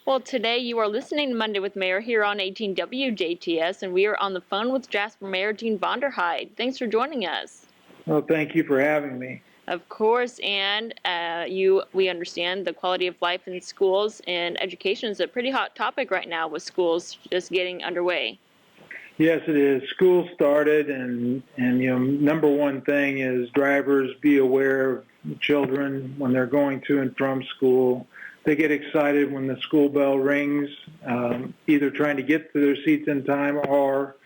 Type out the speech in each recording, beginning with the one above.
Well, today you are listening to Monday with Mayor here on 18 WJTS, and we are on the phone with Jasper Mayor Dean Vonderheide. Thanks for joining us. Well, thank you for having me. Of course, and we understand the quality of life in schools and education is a pretty hot topic right now with schools just getting underway. Yes, it is. School started, and number one thing is drivers be aware of children when they're going to and from school. They get excited when the school bell rings, either trying to get to their seats in time or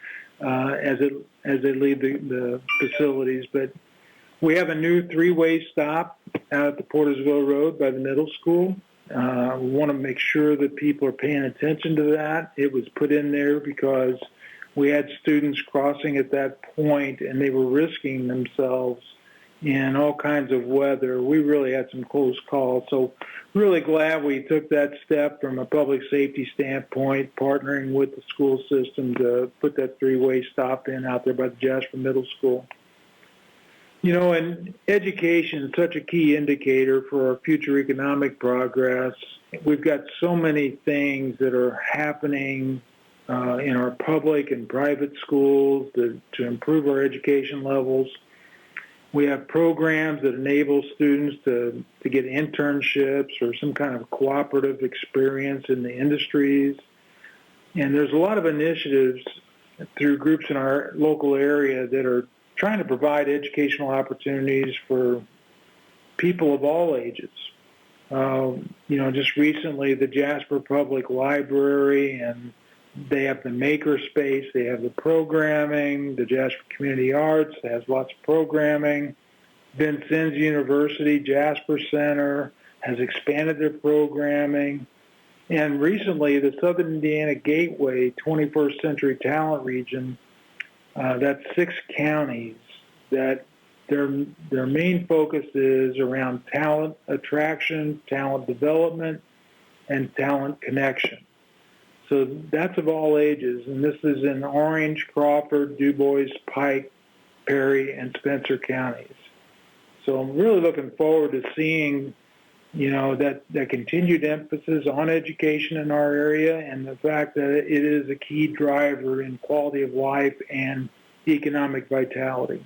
as they leave the facilities. But we have a new three-way stop out at the Portersville Road by the middle school. We want to make sure that people are paying attention to that. It was put in there because we had students crossing at that point, and they were risking themselves in all kinds of weather. We really had some close calls. So really glad we took that step from a public safety standpoint, partnering with the school system to put that three-way stop in out there by the Jasper Middle School. And education is such a key indicator for our future economic progress. We've got so many things that are happening in our public and private schools to improve our education levels. We have programs that enable students to get internships or some kind of cooperative experience in the industries. And there's a lot of initiatives through groups in our local area that are trying to provide educational opportunities for people of all ages. Just recently, the Jasper Public Library, and they have the maker space, they have the programming, the Jasper Community Arts has lots of programming. Vincennes University, Jasper Center has expanded their programming. And recently, the Southern Indiana Gateway 21st Century Talent Region, that's 6 counties that their main focus is around talent attraction, talent development, and talent connection. So that's of all ages, and this is in Orange, Crawford, DuBois, Pike, Perry, and Spencer counties. So I'm really looking forward to seeing, that continued emphasis on education in our area and the fact that it is a key driver in quality of life and economic vitality.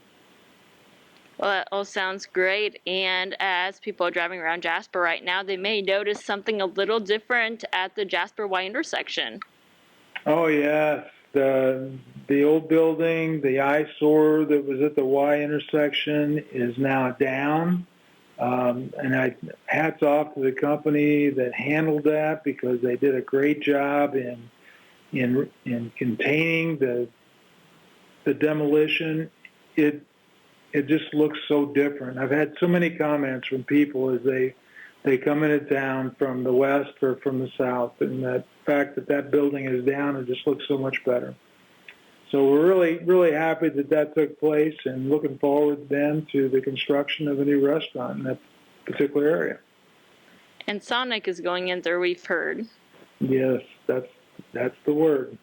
Well, that all sounds great. And as people are driving around Jasper right now, they may notice something a little different at the Jasper Y intersection. Oh, yes. The old building, the eyesore that was at the Y intersection is now down. And hats off to the company that handled that because they did a great job in containing the demolition. It just looks so different. I've had so many comments from people as they come into town from the west or from the south, and that fact that building is down, it just looks so much better. So we're really, really happy that took place and looking forward then to the construction of a new restaurant in that particular area. And Sonic is going in there, we've heard. Yes, that's the word.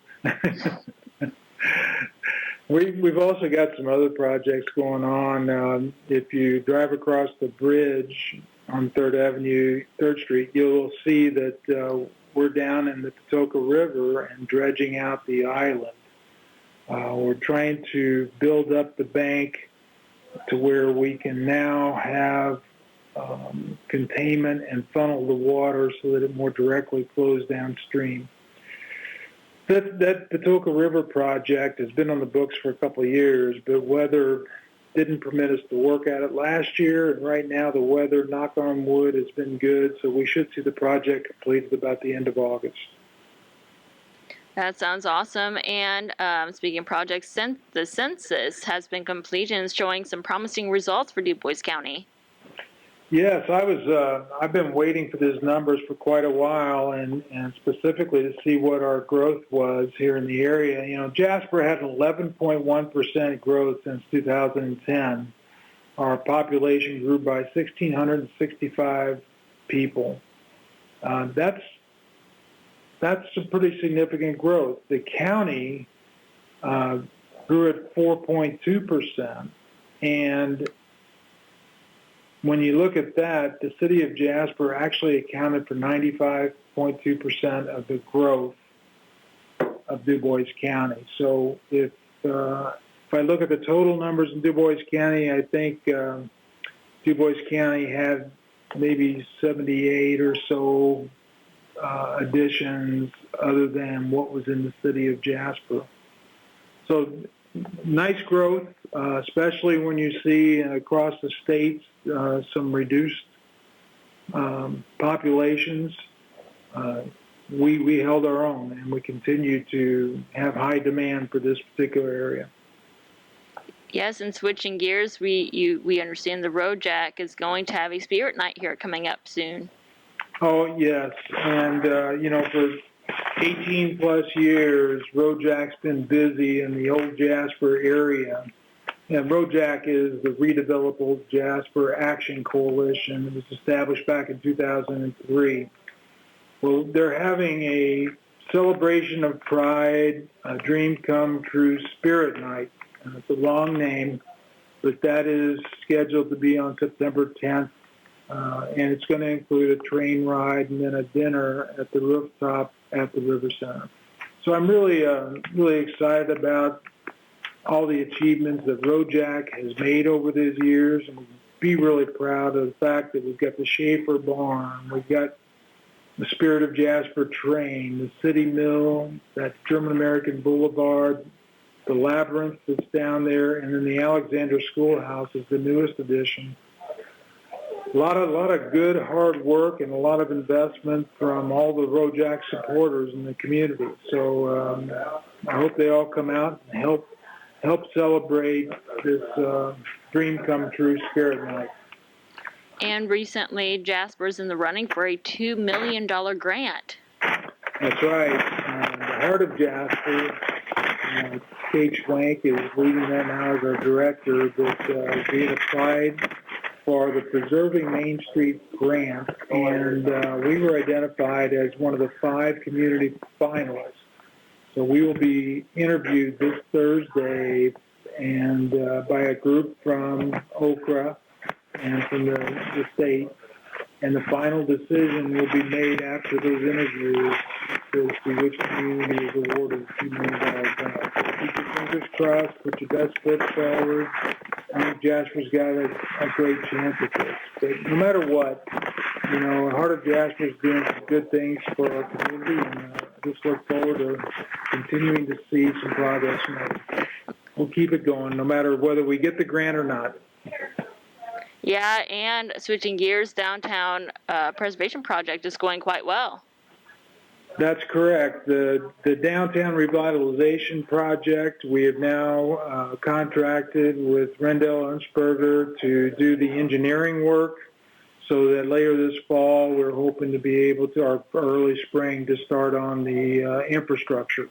We've also got some other projects going on. If you drive across the bridge on 3rd Street, you'll see that we're down in the Patoka River and dredging out the island. We're trying to build up the bank to where we can now have containment and funnel the water so that it more directly flows downstream. That Patoka River project has been on the books for a couple of years, but weather didn't permit us to work at it last year, and right now the weather, knock on wood, has been good, so we should see the project completed about the end of August. That sounds awesome. And speaking of projects, the census has been completed and is showing some promising results for DuBois County. Yes, I've been waiting for these numbers for quite a while, and specifically to see what our growth was here in the area. Jasper had 11.1% growth since 2010. Our population grew by 1,665 people. That's some pretty significant growth. The county grew at 4.2%, and when you look at that, the city of Jasper actually accounted for 95.2% of the growth of Du Bois County. So if I look at the total numbers in Du Bois County, I think Du Bois County had maybe 78 or so additions other than what was in the city of Jasper. So nice growth, especially when you see across the states some reduced populations. We held our own, and we continue to have high demand for this particular area. Yes, and switching gears, we understand the Road Jack is going to have a spirit night here coming up soon. Oh, yes, and for 18 plus years, Road Jack's been busy in the old Jasper area. And Road Jack is the Redevelopable Jasper Action Coalition. It was established back in 2003. Well, they're having a celebration of pride, a dream come true spirit night. It's a long name, but that is scheduled to be on September 10th. And it's going to include a train ride and then a dinner at the rooftop at the River Center. So I'm really excited about all the achievements that Road Jack has made over these years, and be really proud of the fact that we've got the Schaefer Barn, we've got the Spirit of Jasper train, the City Mill, that German American Boulevard, the Labyrinth that's down there, and then the Alexander Schoolhouse is the newest addition. A lot of good hard work and a lot of investment from all the Road Jack supporters in the community. So I hope they all come out and help celebrate this dream come true spirit night. And recently, Jasper's in the running for a $2 million grant. That's right. The Heart of Jasper, Kate Schwank is leading that now as our director, that being applied for the Preserving Main Street grant, and we were identified as one of the 5 community finalists. So we will be interviewed this Thursday and by a group from Okra and from the state, and the final decision will be made after those interviews to see which community is awarded $2 million grant. So keep your fingers crossed, put your best foot forward. I think Jasper's got a great chance at this. But no matter what, Heart of Jasper is doing some good things for our community, and I just look forward to continuing to see some progress made. We'll keep it going, no matter whether we get the grant or not. Yeah, and switching gears, downtown preservation project is going quite well. That's correct. The downtown revitalization project, we have now contracted with Rendell Ernstberger to do the engineering work, so that later this fall we're hoping to be able to, or early spring, to start on the infrastructure.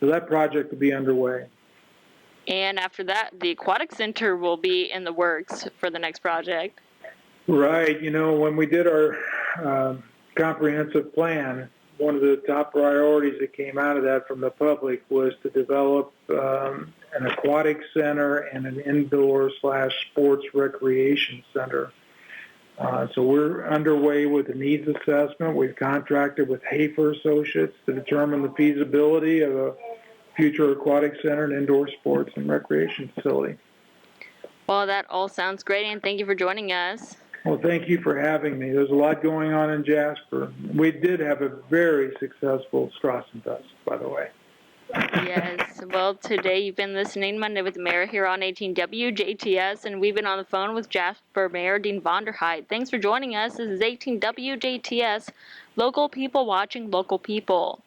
So that project will be underway. And after that, the aquatic center will be in the works for the next project. Right. When we did our comprehensive plan, one of the top priorities that came out of that from the public was to develop an aquatic center and an indoor/sports recreation center. So we're underway with the needs assessment. We've contracted with Hafer Associates to determine the feasibility of a future aquatic center and indoor sports and recreation facility. Well, that all sounds great, and thank you for joining us. Well, thank you for having me. There's a lot going on in Jasper. We did have a very successful Strassenfest, by the way. Yes. Well, today you've been listening Monday with the Mayor here on 18 WJTS, and we've been on the phone with Jasper Mayor Dean Vonderheide. Thanks for joining us. This is 18 WJTS, local people watching local people.